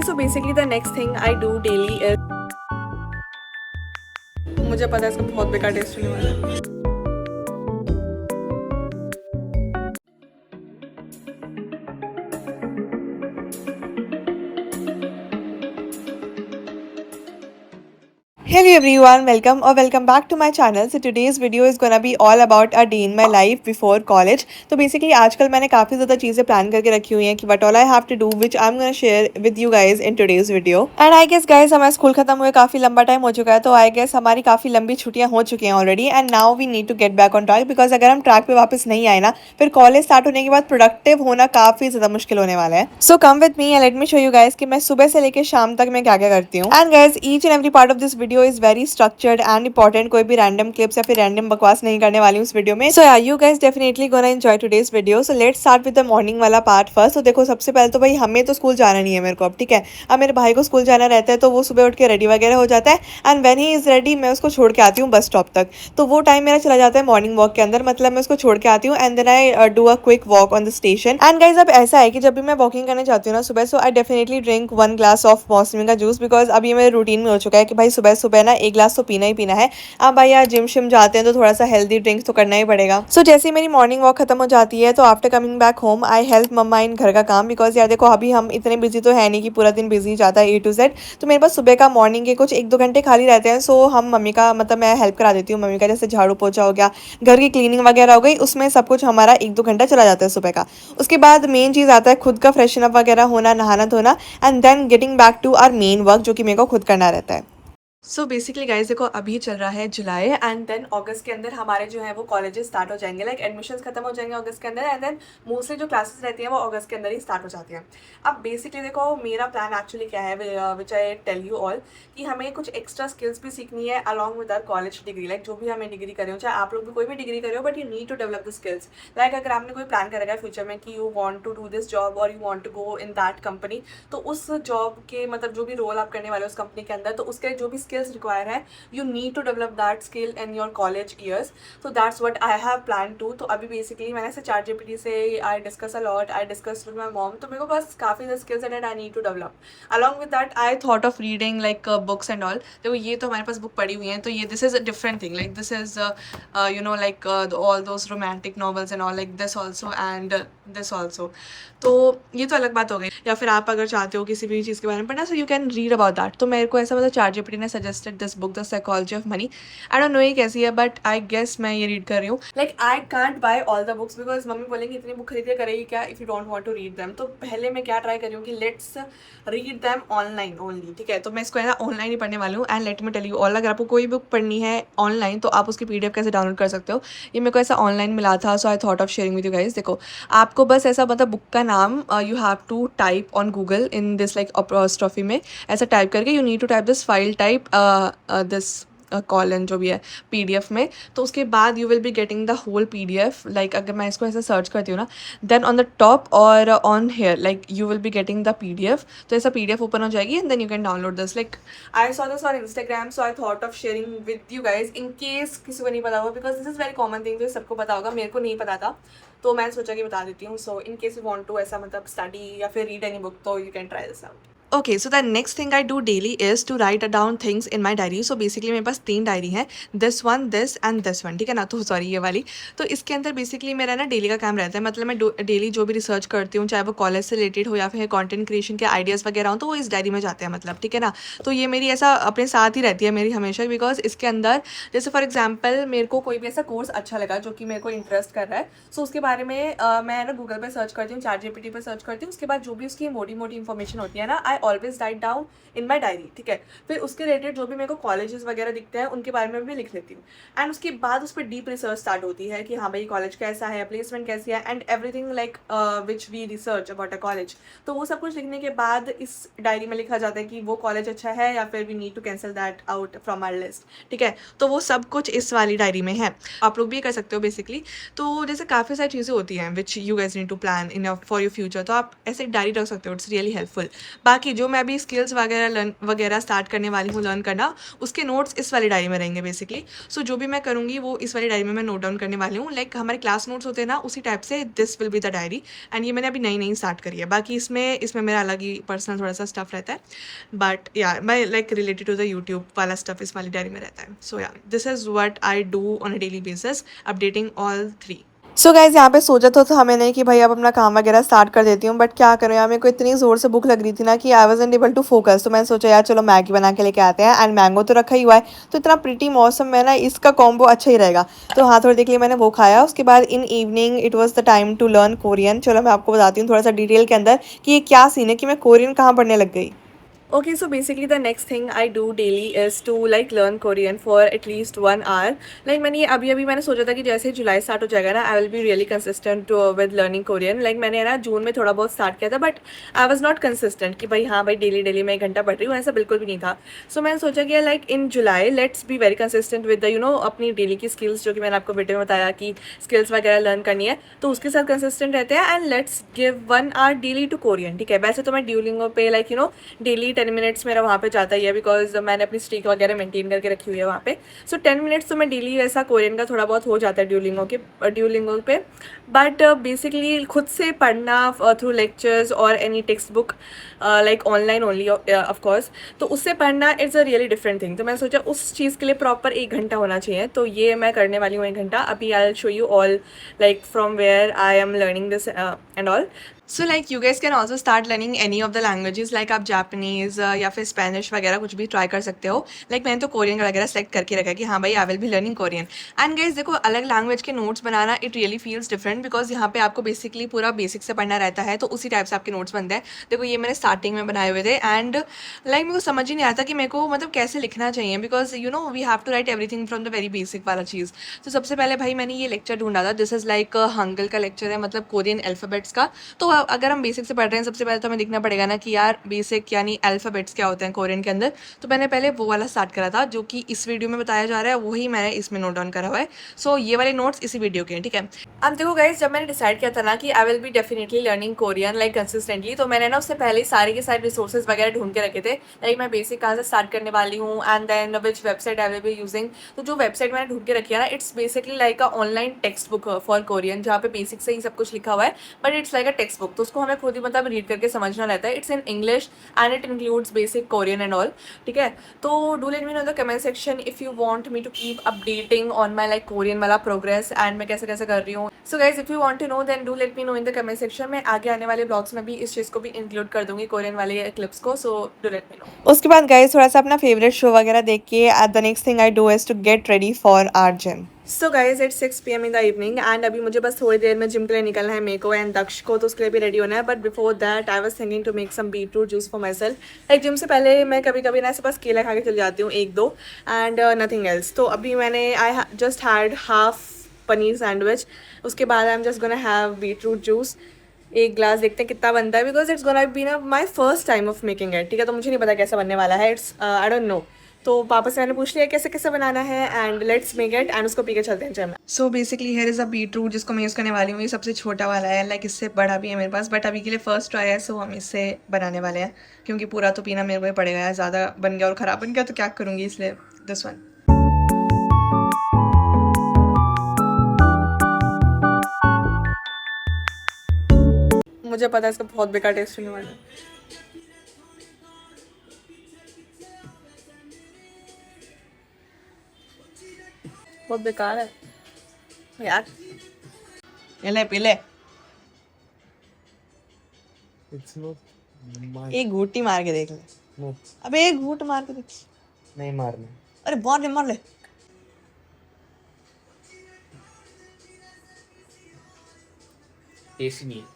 so basically the next thing I do daily is, मुझे पता है इसका बहुत बेकार टेस्ट होने वाला है। Hello everyone, welcome back to my channel. So today's video is gonna be all about a day in my life before college. तो basically आजकल मैंने काफ़ी ज़्यादा चीज़ें प्लान करके रखी हुई हैं कि what all I have to do which I'm gonna share with you guys in today's video. And I guess guys हमारा स्कूल खत्म हुए काफ़ी लंबा टाइम हो चुका है, तो I guess हमारी काफ़ी लंबी छुट्टियाँ हो चुकी हैं already and now we need to get back on track because अगर हम ट्रैक पे वापस नहीं आए ना, फिर कॉलेज स्टार्ट होने के बाद प्रोडक्टिव होना काफ़ी ज़्यादा मुश्किल होने वाला है। So come with me and let me show you guys कि मैं सुबह से लेकर शाम तक मैं क्या क्या करती हूँ। And guys each and every part of this video is very structured and important, कोई भी रैंडम क्लिप्स या फिर रैंडम बकवास नहीं करने वाली हूँ इस वीडियो में। सो या you guys definitely gonna enjoy today's video. So let's start with the morning वाला पार्ट फर्स्ट। तो देखो सबसे पहले तो भाई हमें तो स्कूल जाना नहीं है मेरे को अब, ठीक है। अब मेरे भाई को स्कूल जाना रहता है तो वो सुबह उठ के रेडी वगैरह हो जाता है and when he is ready मैं उसको छोड़ के आती हूँ बस स्टॉप तक। तो वो टाइम मेरा चला जाता है मॉर्निंग वॉक के अंदर, मतलब मैं उसको छोड़ के आती हूँ and then I do a quick walk on the station. And guys अब ऐसा है कि जब भी मैं वॉकिंग करने जाती हूँ ना सुबह, so I definitely drink 1 glass of मौसमी का जूस बिकॉज अब ये मेरे रूटीन में हो चुका है कि भाई सुबह सुबह ना 1 ग्लास तो पीना ही पीना है। अब भाई यार जिम शिम जाते हैं तो थोड़ा सा हेल्दी ड्रिंक्स तो करना ही पड़ेगा। सो जैसे ही मेरी मॉर्निंग वॉक खत्म हो जाती है तो after coming back home I help mamma in घर का काम बिकॉज यार देखो अभी हम इतने बिजी तो है नहीं कि पूरा दिन बिजी जाता है A to Z। तो मेरे पास सुबह का मॉर्निंग के कुछ 1-2 घंटे खाली रहते हैं। सो हम मम्मी का मतलब मैं हेल्प करा देती हूँ मम्मी का, जैसे झाड़ू पोछा हो गया, घर की क्लीनिंग वगैरह हो गई, उसमें सब कुछ हमारा 1-2 घंटा चला जाता है सुबह का। उसके बाद मेन चीज़ आता है खुद का फ्रेशन अप वगैरह होना, नहाना धोना and then getting back to our main work जो कि मेरे को खुद करना रहता है। सो बेसिकली गाइस देखो अभी चल रहा है जुलाई एंड देन अगस्त के अंदर हमारे जो है वो कॉलेजेस स्टार्ट हो जाएंगे, लाइक एडमिशन्स खत्म हो जाएंगे अगस्त के अंदर एंड देन मोस्टली जो क्लासेस रहती हैं वो अगस्त के अंदर ही स्टार्ट हो जाती हैं। अब बेसिकली देखो मेरा प्लान एक्चुअली क्या है which I tell you all कि हमें कुछ एक्स्ट्रा स्किल्स भी सीखनी है along with our college degree, like जो भी हमें डिग्री करे हो, चाहे आप लोग भी कोई भी डिग्री करे हो, but you need to develop the skills. Like अगर आपने कोई प्लान करेगा फ्यूचर में कि you want to do this job और you want to go in that company, तो उस जॉब के मतलब जो भी रोल आप करने वाले हो उस कंपनी के अंदर, तो उसके जो भी स्किल्स रिक्वायर है you need to develop that skill in your college years. So that's what I have planned to. तो अभी basically मैंने से ChatGPT से I discuss a lot, I discuss with my mom, तो मेरे को बस काफ़ी ज़्यादा skills that I need to develop. Along with that I thought of reading like books and all. देखो ये तो हमारे पास बुक पड़ी हुई हैं, तो ये this is a different thing, like this is you know like all those romantic novels and all, like this also and this also. तो ये तो अलग बात हो गई। या फिर आप अगर चाहते हो किसी भी चीज़ के बारे में पढ़ना, so you can read about that. तो मेरे को ऐसा मतलब ChatGPT ने suggested this book the psychology of money. I don't know ये कैसी है बट आई गेस मैं ये रीड कर रही हूँ। Like I can't buy all the books because मम्मी बोलेंगे इतनी बुक खरीद के करेगी क्या if you don't want to read them. तो पहले मैं क्या ट्राई कर रही हूँ कि let's read them online only, ठीक है। तो मैं इसको है ना ऑनलाइन ही पढ़ने वाली हूँ and let me tell you all, अगर आपको कोई बुक पढ़नी है ऑनलाइन तो आप उसकी PDF कैसे डाउनलोड कर सकते हो, ये मेरे को ऐसा ऑनलाइन मिला था। So I thought of sharing with you guys. देखो आपको बस ऐसा मतलब बुक का नाम you have to type on Google in this like apostrophe में ऐसा टाइप करके you need to type this file type this colon जो भी है PDF में। तो उसके बाद you will be getting the whole PDF। Like अगर मैं इसको ऐसे सर्च करती हूँ ना, देन ऑन द टॉप और on here like you will be getting the PDF। तो ऐसा PDF ओपन हो जाएगी and then you can download this. Like I saw this on Instagram, so I thought of sharing with you guys in case किसी को नहीं पता होगा, because this is very common thing, तो सबको पता होगा, मेरे को नहीं पता था तो मैंने सोचा कि बता देती हूँ। So in case you want to ऐसा मतलब स्टडी या फिर रीड एनी बुक तो you can try this out. Okay so the next thing I do daily is to write down things in my diary. So basically मेरे पास 3 diary हैं, this one, this and this one, ठीक है ना। तो sorry ये वाली। तो इसके अंदर बेसिकली मेरा ना डेली का काम रहता है, मतलब मैं डेली जो भी रिसर्च करती हूँ चाहे वो कॉलेज से रिलेटेड हो या फिर कंटेंट क्रिएशन के आइडियाज़ वगैरह हो, तो वो इस डायरी में जाते हैं, मतलब ठीक है ना। तो ये मेरी ऐसा अपने साथ ही रहती है मेरी हमेशा, बिकॉज इसके अंदर जैसे फॉर एग्जाम्पल मेरे को कोई भी ऐसा कोर्स अच्छा लगा जो कि मेरे को इंटरेस्ट कर रहा है, सो उसके बारे में मैं ना गूगल पर सर्च करती हूँ, ChatGPT पर सर्च करती हूँ। उसके बाद जो भी उसकी मोटी मोटी इन्फॉर्मेशन होती है ना, I always write down in my diary, ठीक है। फिर उसके रिलेटेड जो भी मेरे को कॉलेजेस वगैरह दिखते हैं उनके बारे में भी लिख लेती हूँ एंड उसके बाद उस पर डीप रिसर्च स्टार्ट होती है कि हाँ भाई कॉलेज कैसा है, प्लेसमेंट कैसी है and everything like which we research about a college. तो वो सब कुछ लिखने के बाद इस डायरी में लिखा जाता है कि वो कॉलेज अच्छा है या फिर we need to cancel that out from our list, ठीक है। तो वो सब कुछ इस वाली डायरी में है, आप लोग भी कर सकते हो बेसिकली। तो जैसे काफ़ी सारी चीज़ें होती हैं which you guys need to plan in for your future, तो आप ऐसे डायरी रख सकते हो, इट्स रियली हेल्पफुल। बाकी कि जो मैं अभी स्किल्स वगैरह स्टार्ट करने वाली हूँ लर्न करना, उसके नोट्स इस वाली डायरी में रहेंगे बेसिकली। सो जो भी मैं करूँगी वो इस वाली डायरी में मैं नोट डाउन करने वाली हूँ। लाइक हमारे क्लास नोट्स होते हैं ना, उसी टाइप से this will be the diary. And ये मैंने अभी नई नई स्टार्ट करी है। बाकी इसमें मेरा अलग ही पर्सनल थोड़ा सा स्टफ रहता है, बट या मैं like related to the YouTube वाला स्टफ इस वाली डायरी में रहता है। So yeah this is what I do on a daily basis, updating all 3। So guys यहाँ पे सोचा तो था मैंने कि भाई अब अपना काम वगैरह स्टार्ट कर देती हूँ, बट क्या करूँ यार, मेरे को इतनी ज़ोर से भूख लग रही थी ना कि आई वॉज़न्ट एबल टू फोकस। तो मैंने सोचा यार चलो मैगी बना के लेके आते हैं। एंड मैंगो तो रखा ही हुआ है, तो इतना प्रिटी मौसम में ना इसका कॉम्बो अच्छा ही रहेगा। तो हाँ, थोड़ी देर के लिए मैंने वो खाया। उसके बाद in evening it was the time to learn Korean. चलो मैं आपको बताती हूँ थोड़ा सा डिटेल के अंदर कि ये क्या सीन है कि मैं कोरियन कहाँ पढ़ने लग गई। Okay, so basically the next thing I do daily is to like learn Korean for at least 1 hour. Like मैंने सोचा था कि जैसे जुलाई स्टार्ट हो जाएगा ना, I will be really consistent with learning Korean. Like मैंने ना जून में थोड़ा बहुत स्टार्ट किया था, but I was not consistent कि भाई हाँ भाई डेली मैं 1 घंटा पढ़ रही हूँ, ऐसा बिल्कुल भी नहीं था। So मैंने सोचा कि like in July let's be very consistent with the अपनी डेली की स्किल्स, जो कि मैंने आपको वीडियो में बताया कि स्किल्स वगैरह लर्न करनी है, तो उसके साथ कंसिस्टेंट रहते हैं। And let's give 1 hour daily to Korean. ठीक है, वैसे तो मैं ड्यूलिंगो पे लाइक डेली 10 मिनट्स मेरा वहाँ पे जाता ही है, बिकॉज मैंने अपनी स्ट्रीक वगैरह मेंटेन करके रखी हुई है वहाँ पे। सो 10 मिनट्स तो मैं डेली ऐसा कोरियन का थोड़ा बहुत हो जाता है ड्यूलिंगो पे। बट बेसिकली खुद से पढ़ना थ्रू लेक्चर्स और any text book like online only of course, तो उससे पढ़ना it's a really different thing. तो मैं सोचा उस चीज़ के लिए प्रॉपर 1 घंटा होना चाहिए, तो ये मैं करने वाली हूँ 1 घंटा। अभी I will show you all like from where I am learning this and all. So like you guys can also start learning any of the languages, like आप जापानीज़ या फिर स्पेनिश वगैरह कुछ भी ट्राई कर सकते हो। लाइक मैंने तो कोरियन वगैरह सेलेक्ट करके रखा है कि हाँ भाई आई विल भी लर्निंग कोरियन। एंड गाइस देखो, अलग लैंग्वेज के notes banana it really feels different, because यहाँ पे आपको बेसिकली पूरा बेसिक से पढ़ना रहता है, तो उसी टाइप से आपके नोट्स बनते हैं। देखो ये मैंने स्टार्टिंग में बनाए हुए थे, एंड लाइक मेरे को समझ ही नहीं आता कि मेरे को मतलब कैसे लिखना चाहिए, because we have to write everything from the very basic वाला चीज़। तो सबसे पहले भाई मैंने ये लेक्चर ढूंढा था, दिस इज़ लाइक हंगल का लेक्चर है, मतलब कोरियन अल्फ़ाबेट्स का। तो अगर हम बेसिक से पढ़ रहे हैं, सबसे पहले तो हमें देखना पड़ेगा ना कि यार बेसिक यानी अल्फ़ाबेट्स क्या होते हैं कोरियन के अंदर। तो मैंने पहले वो वाला स्टार्ट करा था, जो कि इस वीडियो में बताया जा रहा है, वही मैंने इसमें नोट डाउन करा हुआ है। सो ये वाले नोट्स इसी वीडियो के हैं, ठीक है। अब देखो गाइस, जब मैंने डिसाइड किया था ना कि आई will be definitely learning Korean like consistently, तो मैंने ना उससे पहले सारे के सारे रिसोर्सेज वगैरह ढूंढ के रखे थे। लाइक मैं बेसिक कहाँ से स्टार्ट करने वाली हूँ, and then which website I will be using. तो जो वेबसाइट मैंने ढूंढ के रखी है ना, it's basically like a online text book for Korean, जहाँ पे बेसिक से ही सब कुछ लिखा हुआ है, but it's like a text book. तो उसको हमें खुद ही मतलब रीड करके समझना रहता है। It's in English and it includes basic Korean and all, ठीक है। तो do let me know in the comment section if you want me to keep updating on my like Korean वाला प्रोग्रेस, एंड मैं कैसे कैसे कर रही हूँ। So guys if you want to know then do let me know in the comment section. मैं आगे आने वाले ब्लॉग्स में भी इस चीज़ को भी इंक्लूड कर दूंगी, कोरियन वाले क्लिप्स को। So do let me no. उसके बाद गाइज थोड़ा सा अपना फेवरेट शो वगैरह देख के the next thing I do is to get ready for our gym. So guys it's 6 PM in the evening, and अभी मुझे बस थोड़ी देर में जिम के लिए निकलना है, मेरे को एंड दक्ष को, तो उसके लिए भी रेडी होना है। But before that I was thinking to make some beetroot juice for myself. Like gym से पहले मैं कभी कभी ना ऐसे बस केला खा के चल जाती हूँ 1-2 एंड नथिंग एल्स। तो अभी मैंने I just had half paneer sandwich, उसके बाद I am just gonna have beetroot juice. 1 glass देखते हैं कितना बनता है, बिकॉज इट्स गोना बी ना my first time of making it, ठीक है। तो मुझे नहीं पता कैसा बनने वाला है, इट्स आई डोंट नो। तो पापा से मैंने पूछ लिया कैसे कैसे बनाना है, and let's make it, and उसको पी के चलते हैं gym. So basically here is a beetroot जिसको मैं यूज़ करने वाली हूँ। ये सबसे छोटा वाला है, लाइक इससे बड़ा भी है मेरे पास, बट अभी के लिए फर्स्ट ट्राई है, सो हम इससे बनाने वाले हैं, क्योंकि पूरा तो पीना मेरे को ही पड़ेगा यार। ज़्यादा बन गया और ख़राब बन गया तो क्या करूँगी, इसलिए दिस वन। मुझे पता है इसका बहुत बेकार टेस्ट होने वाला है। बहुत बेकार है यार। पीले पीले एक घूटी मार के देख ले। no. अबे एक घूट मार के देख। नहीं मारना। अरे मार ले। टेस्ट नहीं है।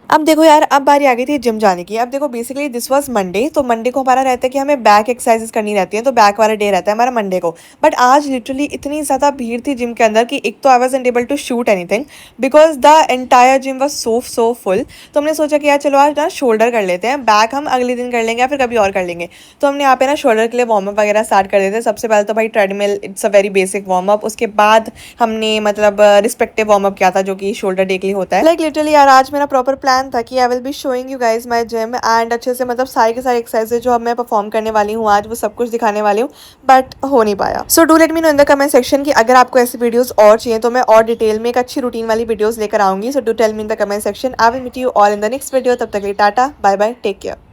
अब देखो यार, अब बारी आ गई थी जिम जाने की। अब देखो बेसिकली दिस वाज मंडे, तो मंडे को हमारा रहता है कि हमें बैक एक्सरसाइजेस करनी रहती है, तो बैक वाला डे रहता है हमारा मंडे को। बट आज लिटरली इतनी ज़्यादा भीड़ थी जिम के अंदर कि एक तो I wasn't able to shoot anything because the entire gym was so full. तो हमने सोचा कि यार चलो आज ना शोल्डर कर लेते हैं, बैक हम अगले दिन कर लेंगे या फिर कभी और कर लेंगे। तो हमने यहाँ पे ना शोल्डर के लिए वार्म अप वगैरह स्टार्ट कर देते हैं। सबसे पहले तो भाई treadmill, it's a very basic warm up. उसके बाद हमने मतलब रिस्पेक्टिव वार्म अप किया था, जो कि शोल्डर डे के लिए होता है। लाइक लिटरली यार आज मेरा प्रॉपर प्लान प्लान था कि आई will be showing you guys my gym and अच्छे से मतलब सारी के सारी एक्सरसाइजेज जो अब मैं परफॉर्म करने वाली हूँ आज वो सब कुछ दिखाने वाली हूँ, बट हो नहीं पाया। So do let me know in the comment section कि अगर आपको ऐसी वीडियोस और चाहिए तो मैं और डिटेल में एक अच्छी रूटीन वाली वीडियोस लेकर आऊंगी। So do tell me in the comment section. I will meet you all in the next video. तब तक के लिए tata bye bye, take care.